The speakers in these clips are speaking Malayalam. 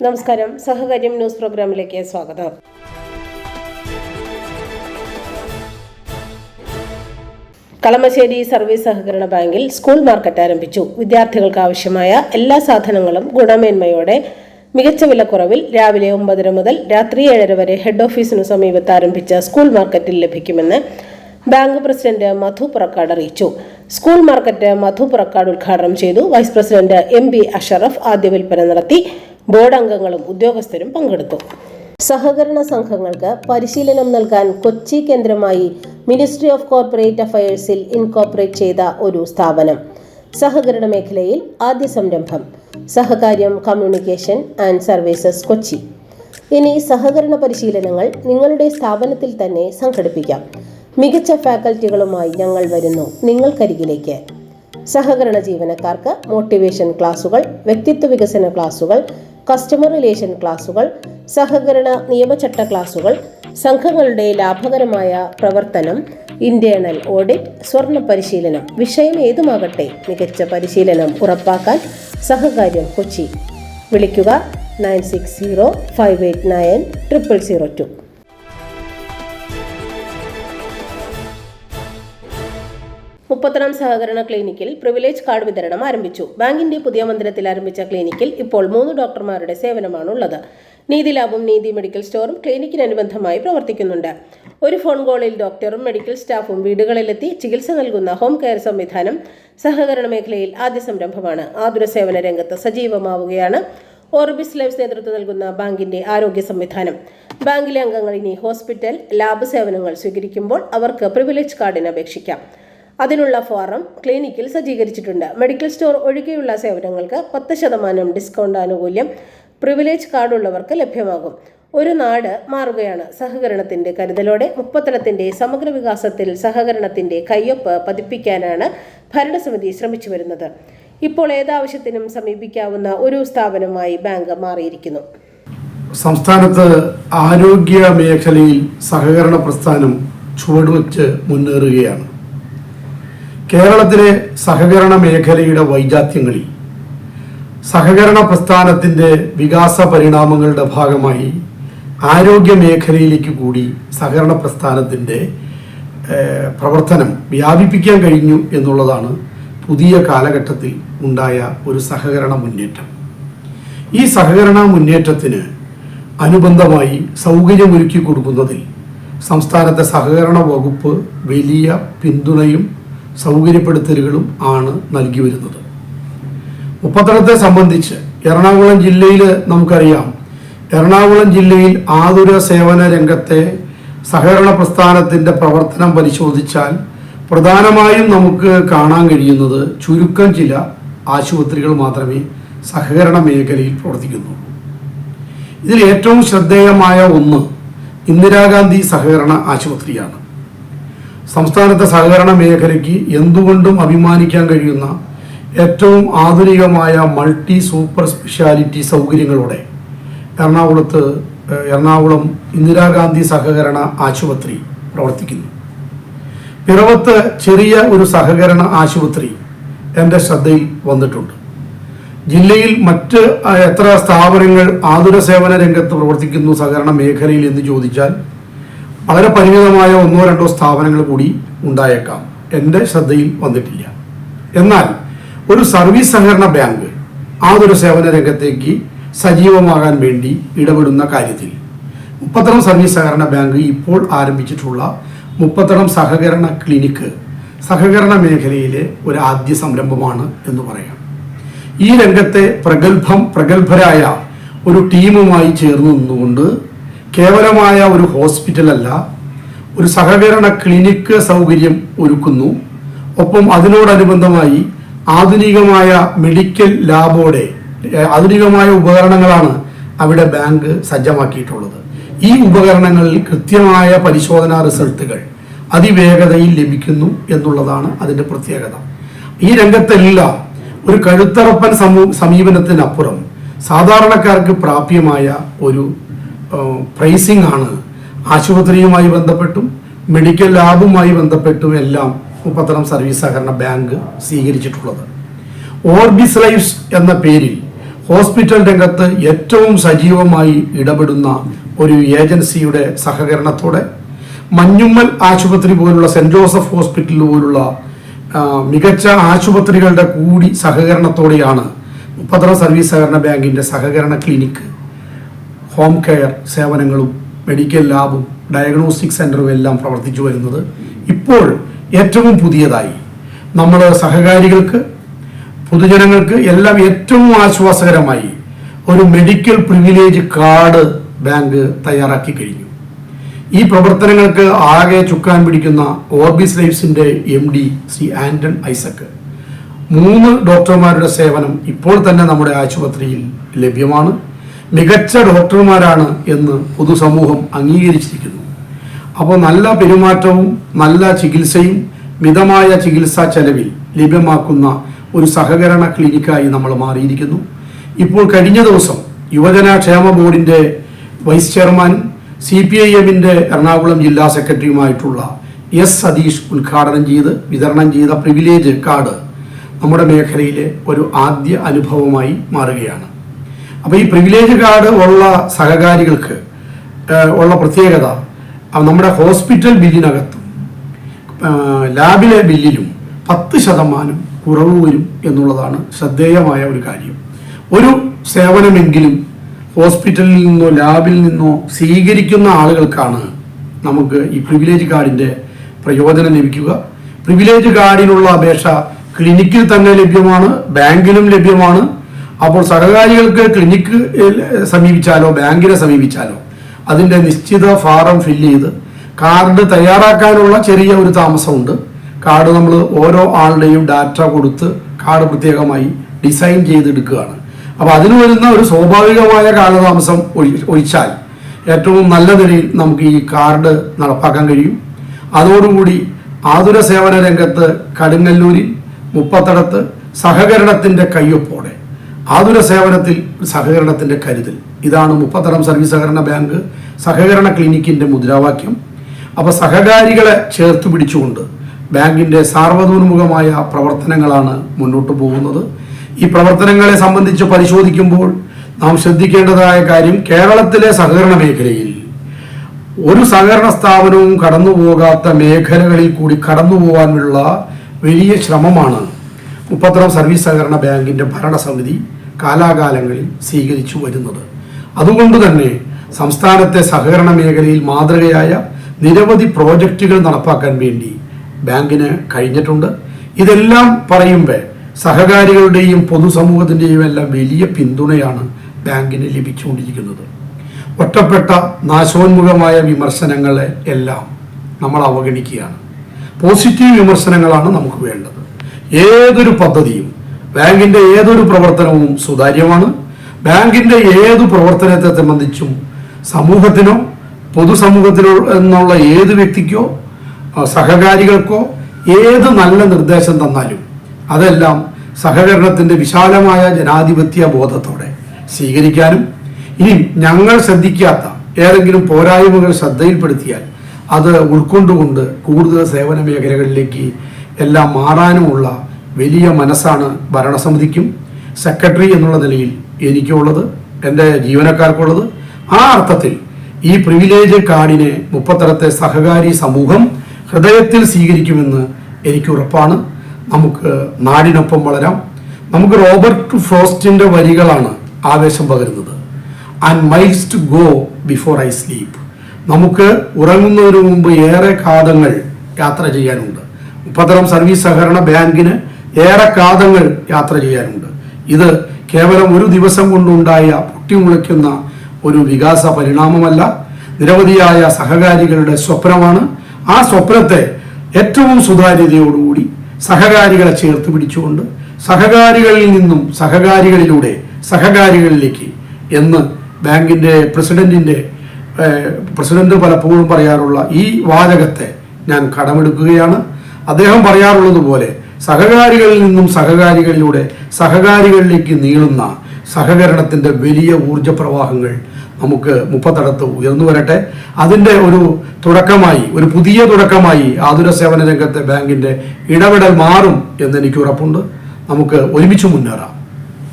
നമസ്കാരം. സഹകാര്യം ന്യൂസ് പ്രോഗ്രാമിലേക്ക് സ്വാഗതം. കളമശ്ശേരി സർവീസ് സഹകരണ ബാങ്കിൽ സ്കൂൾ മാർക്കറ്റ് ആരംഭിച്ചു. വിദ്യാർത്ഥികൾക്ക് ആവശ്യമായ എല്ലാ സാധനങ്ങളും ഗുണമേന്മയോടെ മികച്ച വിലക്കുറവിൽ രാവിലെ 9:30 മുതൽ രാത്രി 7:30 വരെ ഹെഡ് ഓഫീസിനു സമീപത്ത് ആരംഭിച്ച സ്കൂൾ മാർക്കറ്റിൽ ലഭിക്കുമെന്ന് ബാങ്ക് പ്രസിഡന്റ് മധു പുറക്കാട് അറിയിച്ചു. സ്കൂൾ മാർക്കറ്റ് മധു പുറക്കാട് ഉദ്ഘാടനം ചെയ്തു. വൈസ് പ്രസിഡന്റ് MB അഷറഫ് ആദ്യ വിൽപ്പന നടത്തി. ബോർഡ് അംഗങ്ങളും ഉദ്യോഗസ്ഥരും പങ്കെടുത്തു. സഹകരണ സംഘങ്ങൾക്ക് പരിശീലനം നൽകാൻ കൊച്ചി കേന്ദ്രമായി മിനിസ്ട്രി ഓഫ് കോർപ്പറേറ്റ് അഫയേഴ്സിൽ ഇൻകോർപ്പറേറ്റ് ചെയ്ത ഒരു സ്ഥാപനം. സഹകരണ മേഖലയിൽ ആദ്യ സംരംഭം സഹകാര്യം കമ്മ്യൂണിക്കേഷൻ ആൻഡ് സർവീസസ് കൊച്ചി. ഇനി സഹകരണ പരിശീലനങ്ങൾ നിങ്ങളുടെ സ്ഥാപനത്തിൽ തന്നെ സംഘടിപ്പിക്കാം. മികച്ച ഫാക്കൽറ്റികളുമായി ഞങ്ങൾ വരുന്നു നിങ്ങൾക്കരികിലേക്ക്. സഹകരണ ജീവനക്കാർക്ക് മോട്ടിവേഷൻ ക്ലാസുകൾ, വ്യക്തിത്വ വികസന ക്ലാസുകൾ, കസ്റ്റമർ റിലേഷൻ ക്ലാസുകൾ, സഹകരണ നിയമചട്ട ക്ലാസുകൾ, സംഘങ്ങളുടെ ലാഭകരമായ പ്രവർത്തനം, ഇന്റേണൽ ഓഡിറ്റ്, സ്വർണ്ണ പരിശീലനം, വിഷയം ഏതുമാകട്ടെ മികച്ച പരിശീലനം ഉറപ്പാക്കാൻ സഹകാര്യം കൊച്ചി. വിളിക്കുക 9605890002. മുപ്പത്തനം സഹകരണ ക്ലിനിക്കിൽ പ്രിവിലേജ് കാർഡ് വിതരണം ആരംഭിച്ചു. ബാങ്കിന്റെ പുതിയ മന്ദിരത്തിൽ ആരംഭിച്ച ക്ലിനിക്കിൽ ഇപ്പോൾ 3 ഡോക്ടർമാരുടെ സേവനമാണുള്ളത്. നീതി ലാബും നീതി മെഡിക്കൽ സ്റ്റോറും ക്ലിനിക്കിനനുബന്ധമായി പ്രവർത്തിക്കുന്നുണ്ട്. ഒരു ഫോൺ കോളിൽ ഡോക്ടറും മെഡിക്കൽ സ്റ്റാഫും വീടുകളിലെത്തി ചികിത്സ നൽകുന്ന ഹോം കെയർ സംവിധാനം സഹകരണ മേഖലയിൽ ആദ്യ സംരംഭമാണ്. ആതുര സേവന രംഗത്ത് സജീവമാവുകയാണ് ഓർബിസ് ലൈഫ് നേതൃത്വം നൽകുന്ന ബാങ്കിന്റെ ആരോഗ്യ സംവിധാനം. ബാങ്കിലെ അംഗങ്ങൾ ഇനി ഹോസ്പിറ്റൽ, ലാബ് സേവനങ്ങൾ സ്വീകരിക്കുമ്പോൾ അവർക്ക് പ്രിവിലേജ് കാർഡിന് അപേക്ഷിക്കാം. അതിനുള്ള ഫോറം ക്ലിനിക്കിൽ സജ്ജീകരിച്ചിട്ടുണ്ട്. മെഡിക്കൽ സ്റ്റോർ ഒഴികെയുള്ള സേവനങ്ങൾക്ക് 10% ഡിസ്കൗണ്ട് ആനുകൂല്യം പ്രിവിലേജ് കാർഡുള്ളവർക്ക് ലഭ്യമാകും. ഒരു നാട് മാറുകയാണ്. സഹകരണത്തിന്റെ കരുതലോടെ മുപ്പത്തനത്തിന്റെ സമഗ്ര വികാസത്തിൽ സഹകരണത്തിന്റെ കയ്യൊപ്പ് പതിപ്പിക്കാനാണ് ഭരണസമിതി ശ്രമിച്ചു വരുന്നത്. ഇപ്പോൾ ഏതാവശ്യത്തിനും സമീപിക്കാവുന്ന ഒരു സ്ഥാപനമായി ബാങ്ക് മാറിയിരിക്കുന്നു. സംസ്ഥാനത്ത് ആരോഗ്യ മേഖലയിൽ സഹകരണ പ്രസ്ഥാനം ചുവടുവെച്ച് മുന്നേറുകയാണ്. കേരളത്തിലെ സഹകരണ മേഖലയുടെ വൈജാത്യങ്ങളിൽ സഹകരണ പ്രസ്ഥാനത്തിൻ്റെ വികാസ പരിണാമങ്ങളുടെ ഭാഗമായി ആരോഗ്യ മേഖലയിലേക്ക് കൂടി സഹകരണ പ്രസ്ഥാനത്തിൻ്റെ പ്രവർത്തനം വ്യാപിപ്പിക്കാൻ കഴിഞ്ഞു എന്നുള്ളതാണ് പുതിയ കാലഘട്ടത്തിൽ ഉണ്ടായ ഒരു സഹകരണ മുന്നേറ്റം. ഈ സഹകരണ മുന്നേറ്റത്തിന് അനുബന്ധമായി സൗകര്യമൊരുക്കി കൊടുക്കുന്നതിൽ സംസ്ഥാനത്തെ സഹകരണ വകുപ്പ് വലിയ പിന്തുണയും സൗകര്യപ്പെടുത്തലുകളും ആണ് നൽകി വരുന്നത്. മുപ്പത്തനത്തെ സംബന്ധിച്ച് എറണാകുളം ജില്ലയിൽ നമുക്കറിയാം, എറണാകുളം ജില്ലയിൽ ആതുര സേവന രംഗത്തെ സഹകരണ പ്രസ്ഥാനത്തിൻ്റെ പ്രവർത്തനം പരിശോധിച്ചാൽ പ്രധാനമായും നമുക്ക് കാണാൻ കഴിയുന്നത് ചുരുക്കം ചില ആശുപത്രികൾ മാത്രമേ സഹകരണ മേഖലയിൽ പ്രവർത്തിക്കുന്നുള്ളൂ. ഇതിൽ ഏറ്റവും ശ്രദ്ധേയമായ ഒന്ന് ഇന്ദിരാഗാന്ധി സഹകരണ ആശുപത്രിയാണ്. സംസ്ഥാനത്തെ സഹകരണ മേഖലയ്ക്ക് എന്തുകൊണ്ടും അഭിമാനിക്കാൻ കഴിയുന്ന ഏറ്റവും ആധുനികമായ മൾട്ടി സൂപ്പർ സ്പെഷ്യാലിറ്റി സൗകര്യങ്ങളോടെ എറണാകുളം ഇന്ദിരാഗാന്ധി സഹകരണ ആശുപത്രി പ്രവർത്തിക്കുന്നു. പിറവത്ത് ചെറിയ ഒരു സഹകരണ ആശുപത്രി എൻ്റെ ശ്രദ്ധയിൽ വന്നിട്ടുണ്ട്. ജില്ലയിൽ മറ്റ് എത്ര സ്ഥാപനങ്ങൾ ആതുര സേവന രംഗത്ത് പ്രവർത്തിക്കുന്നു സഹകരണ മേഖലയിൽ എന്ന് ചോദിച്ചാൽ വളരെ പരിമിതമായ 1-2 സ്ഥാപനങ്ങൾ കൂടി ഉണ്ടായേക്കാം. എൻ്റെ ശ്രദ്ധയിൽ വന്നിട്ടില്ല. എന്നാൽ ഒരു സർവീസ് സഹകരണ ബാങ്ക് ആതുര സേവന രംഗത്തേക്ക് സജീവമാകാൻ വേണ്ടി ഇടപെടുന്ന കാര്യത്തിൽ മുപ്പത്തനം സർവീസ് സഹകരണ ബാങ്ക് ഇപ്പോൾ ആരംഭിച്ചിട്ടുള്ള മുപ്പത്തനം സഹകരണ ക്ലിനിക്ക് സഹകരണ മേഖലയിലെ ഒരു ആദ്യ സംരംഭമാണ് എന്ന് പറയാം. ഈ രംഗത്തെ പ്രഗത്ഭരായ ഒരു ടീമുമായി ചേർന്ന് നിന്നുകൊണ്ട് കേവലമായ ഒരു ഹോസ്പിറ്റലല്ല, ഒരു സഹകരണ ക്ലിനിക്ക് സൗകര്യം ഒരുക്കുന്നു. ഒപ്പം അതിനോടനുബന്ധമായി ആധുനികമായ മെഡിക്കൽ ലാബോടെ ആധുനികമായ ഉപകരണങ്ങളാണ് അവിടെ ബാങ്ക് സജ്ജമാക്കിയിട്ടുള്ളത്. ഈ ഉപകരണങ്ങളിൽ കൃത്യമായ പരിശോധനാ റിസൾട്ടുകൾ അതിവേഗതയിൽ ലഭിക്കുന്നു എന്നുള്ളതാണ് അതിൻ്റെ പ്രത്യേകത. ഈ രംഗത്തെല്ലാം ഒരു കഴുത്തറപ്പൻ സമീപനത്തിനപ്പുറം സാധാരണക്കാർക്ക് പ്രാപ്യമായ ഒരു പ്രൈസിംഗ് ആണ് ആശുപത്രിയുമായി ബന്ധപ്പെട്ടും മെഡിക്കൽ ലാബുമായി ബന്ധപ്പെട്ടും എല്ലാം മുപ്പത്തനം സർവീസ് സഹകരണ ബാങ്ക് സ്വീകരിച്ചിട്ടുള്ളത്. ഓർബിസ് ലൈഫ് എന്ന പേരിൽ ഹോസ്പിറ്റൽ രംഗത്ത് ഏറ്റവും സജീവമായി ഇടപെടുന്ന ഒരു ഏജൻസിയുടെ സഹകരണത്തോടെ മഞ്ഞുമ്മൽ ആശുപത്രി പോലുള്ള സെന്റ് ജോസഫ് ഹോസ്പിറ്റൽ പോലുള്ള മികച്ച ആശുപത്രികളുടെ കൂടി സഹകരണത്തോടെയാണ് മുപ്പത്തറ സർവീസ് സഹകരണ ബാങ്കിൻ്റെ സഹകരണ ക്ലിനിക്ക്, ഹോം കെയർ സേവനങ്ങളും മെഡിക്കൽ ലാബും ഡയഗ്നോസ്റ്റിക് സെൻ്ററും എല്ലാം പ്രവർത്തിച്ചു വരുന്നത്. ഇപ്പോൾ ഏറ്റവും പുതിയതായി നമ്മൾ സഹകാരികൾക്ക്, പൊതുജനങ്ങൾക്ക് എല്ലാം ഏറ്റവും ആശ്വാസകരമായി ഒരു മെഡിക്കൽ പ്രിവിലേജ് കാർഡ് ബാങ്ക് തയ്യാറാക്കി കഴിഞ്ഞു. ഈ പ്രവർത്തനങ്ങൾക്ക് ആകെ ചുക്കാൻ പിടിക്കുന്ന ഓർബിസ് ലൈഫ്സിൻ്റെ MD ശ്രീ ആന്റൺ ഐസക് 3 ഡോക്ടർമാരുടെ സേവനം ഇപ്പോൾ തന്നെ നമ്മുടെ ആശുപത്രിയിൽ ലഭ്യമാണ്. മികച്ച ഡോക്ടർമാരാണ് എന്ന് പൊതുസമൂഹം അംഗീകരിച്ചിരിക്കുന്നു. അപ്പോൾ നല്ല പെരുമാറ്റവും നല്ല ചികിത്സയും മിതമായ ചികിത്സാ ചെലവിൽ ലഭ്യമാക്കുന്ന ഒരു സഹകരണ ക്ലിനിക്കായി നമ്മൾ മാറിയിരിക്കുന്നു. ഇപ്പോൾ കഴിഞ്ഞ ദിവസം യുവജന ക്ഷേമ ബോർഡിൻ്റെ വൈസ് ചെയർമാനും CPIMൻ്റെ എറണാകുളം ജില്ലാ സെക്രട്ടറിയുമായിട്ടുള്ള S സതീഷ് വിതരണം ചെയ്ത പ്രിവിലേജ് കാർഡ് നമ്മുടെ മേഖലയിലെ ഒരു ആദ്യ അനുഭവമായി മാറുകയാണ്. അപ്പോൾ ഈ പ്രിവിലേജ് കാർഡ് ഉള്ള സഹകാരികൾക്ക് ഉള്ള പ്രത്യേകത നമ്മുടെ ഹോസ്പിറ്റൽ ബില്ലിനകത്തും ലാബിലെ ബില്ലിലും 10% കുറവ് വരും എന്നുള്ളതാണ് ശ്രദ്ധേയമായ ഒരു കാര്യം. ഒരു സേവനമെങ്കിലും ഹോസ്പിറ്റലിൽ നിന്നോ ലാബിൽ നിന്നോ സ്വീകരിക്കുന്ന ആളുകൾക്കാണ് നമുക്ക് ഈ പ്രിവിലേജ് കാർഡിൻ്റെ പ്രയോജനം ലഭിക്കുക. പ്രിവിലേജ് കാർഡിനുള്ള അപേക്ഷ ക്ലിനിക്കിൽ തന്നെ ലഭ്യമാണ്, ബാങ്കിലും ലഭ്യമാണ്. അപ്പോൾ സഹകാരികൾക്ക് ക്ലിനിക്ക് സമീപിച്ചാലോ ബാങ്കിനെ സമീപിച്ചാലോ അതിൻ്റെ നിശ്ചിത ഫാറം ഫില്ല് ചെയ്ത് കാർഡ് തയ്യാറാക്കാനുള്ള ചെറിയ ഒരു താമസമുണ്ട്. കാർഡ് നമ്മൾ ഓരോ ആളുടെയും ഡാറ്റ കൊടുത്ത് കാർഡ് പ്രത്യേകമായി ഡിസൈൻ ചെയ്തെടുക്കുകയാണ്. അപ്പോൾ അതിന് വരുന്ന ഒരു സ്വാഭാവികമായ കാലതാമസം ഒഴിച്ചാൽ ഏറ്റവും നല്ല നിലയിൽ നമുക്ക് ഈ കാർഡ് നടപ്പാക്കാൻ കഴിയും. അതോടുകൂടി ആതുര സേവന രംഗത്ത് കടുങ്ങല്ലൂരിൽ മുപ്പത്തടത്ത് സഹകരണത്തിൻ്റെ കയ്യൊപ്പോടെ ആതുര സേവനത്തിൽ സഹകരണത്തിൻ്റെ കരുതൽ, ഇതാണ് മുപ്പത്തടം സർവീസ് സഹകരണ ബാങ്ക് സഹകരണ ക്ലിനിക്കിൻ്റെ മുദ്രാവാക്യം. അപ്പോൾ സഹകാരികളെ ചേർത്ത് പിടിച്ചുകൊണ്ട് ബാങ്കിൻ്റെ സാർവതോന്മുഖമായ പ്രവർത്തനങ്ങളാണ് മുന്നോട്ട് പോകുന്നത്. ഈ പ്രവർത്തനങ്ങളെ സംബന്ധിച്ച് പരിശോധിക്കുമ്പോൾ നാം ശ്രദ്ധിക്കേണ്ടതായ കാര്യം, കേരളത്തിലെ സഹകരണ മേഖലയിൽ ഒരു സഹകരണ സ്ഥാപനവും കടന്നുപോകാത്ത മേഖലകളിൽ കൂടി കടന്നുപോകാനുള്ള വലിയ ശ്രമമാണ് മുപ്പത്തറം സർവീസ് സഹകരണ ബാങ്കിൻ്റെ ഭരണസമിതി കാലാകാലങ്ങളിൽ സ്വീകരിച്ചു വരുന്നത്. അതുകൊണ്ട് തന്നെ സംസ്ഥാനത്തെ സഹകരണ മേഖലയിൽ മാതൃകയായ നിരവധി പ്രോജക്റ്റുകൾ നടപ്പാക്കാൻ വേണ്ടി ബാങ്കിന് കഴിഞ്ഞിട്ടുണ്ട്. ഇതെല്ലാം പറയുമ്പോൾ സഹകാരികളുടെയും പൊതുസമൂഹത്തിൻ്റെയും എല്ലാം വലിയ പിന്തുണയാണ് ബാങ്കിന് ലഭിച്ചുകൊണ്ടിരിക്കുന്നത്. ഒറ്റപ്പെട്ട നാശോന്മുഖമായ വിമർശനങ്ങളെ എല്ലാം നമ്മൾ അവഗണിക്കുകയാണ്. പോസിറ്റീവ് വിമർശനങ്ങളാണ് നമുക്ക് വേണ്ടത്. ഏതൊരു പദ്ധതിയും ബാങ്കിൻ്റെ ഏതൊരു പ്രവർത്തനവും സുതാര്യമാണ്. ബാങ്കിൻ്റെ ഏതു പ്രവർത്തനത്തെ സംബന്ധിച്ചും സമൂഹത്തിനോ പൊതുസമൂഹത്തിനോ എന്നുള്ള ഏത് വ്യക്തിക്കോ സഹകാരികൾക്കോ ഏത് നല്ല നിർദ്ദേശം തന്നാലും അതെല്ലാം സഹകരണത്തിൻ്റെ വിശാലമായ ജനാധിപത്യ ബോധത്തോടെ സ്വീകരിക്കാനും ഇനി ഞങ്ങൾ ശ്രദ്ധിക്കാത്ത ഏതെങ്കിലും പോരായ്മകൾ ശ്രദ്ധയിൽപ്പെടുത്തിയാൽ അത് ഉൾക്കൊണ്ടുകൊണ്ട് കൂടുതൽ സേവന മേഖലകളിലേക്ക് എല്ലാം മാറാനുമുള്ള വലിയ മനസ്സാണ് ഭരണസമിതിക്കും സെക്രട്ടറി എന്നുള്ള നിലയിൽ എനിക്കുള്ളത്, എൻ്റെ ജീവനക്കാർക്കുള്ളത്. ആ അർത്ഥത്തിൽ ഈ പ്രിവിലേജ് കാർഡിനെ മുപ്പത്തറത്തെ സഹകാരി സമൂഹം ഹൃദയത്തിൽ സ്വീകരിക്കുമെന്ന് എനിക്ക് ഉറപ്പാണ്. നമുക്ക് നാടിനൊപ്പം വളരാം. നമുക്ക് റോബർട്ട് ഫ്രോസ്റ്റിൻ്റെ വരികളാണ് ആവേശം പകരുന്നത്. And miles to go before I sleep. നമുക്ക് ഉറങ്ങുന്നതിന് മുമ്പ് ഏറെ കാതങ്ങൾ യാത്ര ചെയ്യാനുണ്ട്. മുപ്പത്തറം സർവീസ് സഹകരണ ബാങ്കിന് ഏറെ കാതങ്ങൾ യാത്ര ചെയ്യാനുണ്ട്. ഇത് കേവലം ഒരു ദിവസം കൊണ്ടുണ്ടായ പൊട്ടിമുളയ്ക്കുന്ന ഒരു വികാസ പരിണാമമല്ല, നിരവധിയായ സഹകാരികളുടെ സ്വപ്നമാണ്. ആ സ്വപ്നത്തെ ഏറ്റവും സുതാര്യതയോടുകൂടി സഹകാരികളെ ചേർത്ത് പിടിച്ചുകൊണ്ട് സഹകാരികളിൽ നിന്നും സഹകാരികളിലൂടെ സഹകാരികളിലേക്ക് എന്ന് ബാങ്കിൻ്റെ പ്രസിഡന്റ് പലപ്പോഴും പറയാറുള്ള ഈ വാചകത്തെ ഞാൻ കടമെടുക്കുകയാണ്. അദ്ദേഹം പറയാറുള്ളത് പോലെ സഹകാരികളിൽ നിന്നും സഹകാരികളിലൂടെ സഹകാരികളിലേക്ക് നീളുന്ന സഹകരണത്തിൻ്റെ വലിയ ഊർജപ്രവാഹങ്ങൾ നമുക്ക് മുപ്പത്തടത്ത് ഉയർന്നു വരട്ടെ. അതിൻ്റെ ഒരു തുടക്കമായി, ഒരു പുതിയ തുടക്കമായി ആതുര സേവന രംഗത്തെ ബാങ്കിൻ്റെ ഇടപെടൽ മാറും എന്നെനിക്ക് ഉറപ്പുണ്ട്. നമുക്ക് ഒരുമിച്ച് മുന്നേറാം.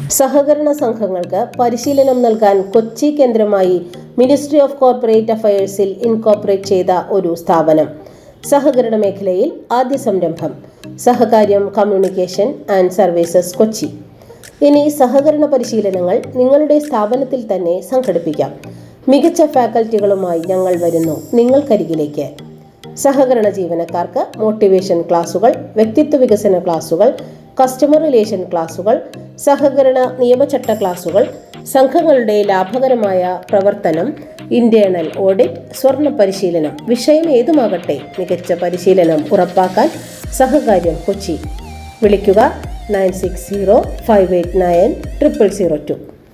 സഹകരണ സംഘങ്ങൾക്ക് പരിശീലനം നൽകാൻ കൊച്ചി കേന്ദ്രമായി മിനിസ്ട്രി ഓഫ് കോർപ്പറേറ്റ് അഫയേഴ്സിൽ ഇൻകോർപ്പറേറ്റ് ചെയ്ത ഒരു സ്ഥാപനം. സഹകരണ മേഖലയിൽ ആദ്യ സംരംഭം സഹകാര്യം കമ്മ്യൂണിക്കേഷൻ ആൻഡ് സർവീസസ് കൊച്ചി. ഇനി സഹകരണ പരിശീലനങ്ങൾ നിങ്ങളുടെ സ്ഥാപനത്തിൽ തന്നെ സംഘടിപ്പിക്കാം. മികച്ച ഫാക്കൽറ്റികളുമായി ഞങ്ങൾ വരുന്നു നിങ്ങൾക്കരികിലേക്ക്. സഹകരണ ജീവനക്കാർക്ക് മോട്ടിവേഷൻ ക്ലാസുകൾ, വ്യക്തിത്വ വികസന ക്ലാസുകൾ, കസ്റ്റമർ റിലേഷൻ ക്ലാസുകൾ, സഹകരണ നിയമചട്ട ക്ലാസുകൾ, സംഘങ്ങളുടെ ലാഭകരമായ പ്രവർത്തനം, ഇന്റേണൽ ഓഡിറ്റ്, സ്വർണ്ണ പരിശീലനം, വിഷയം ഏതുമാകട്ടെ മികച്ച പരിശീലനം ഉറപ്പാക്കാൻ സഹകാര്യം കൊച്ചി. വിളിക്കുക 9605890002.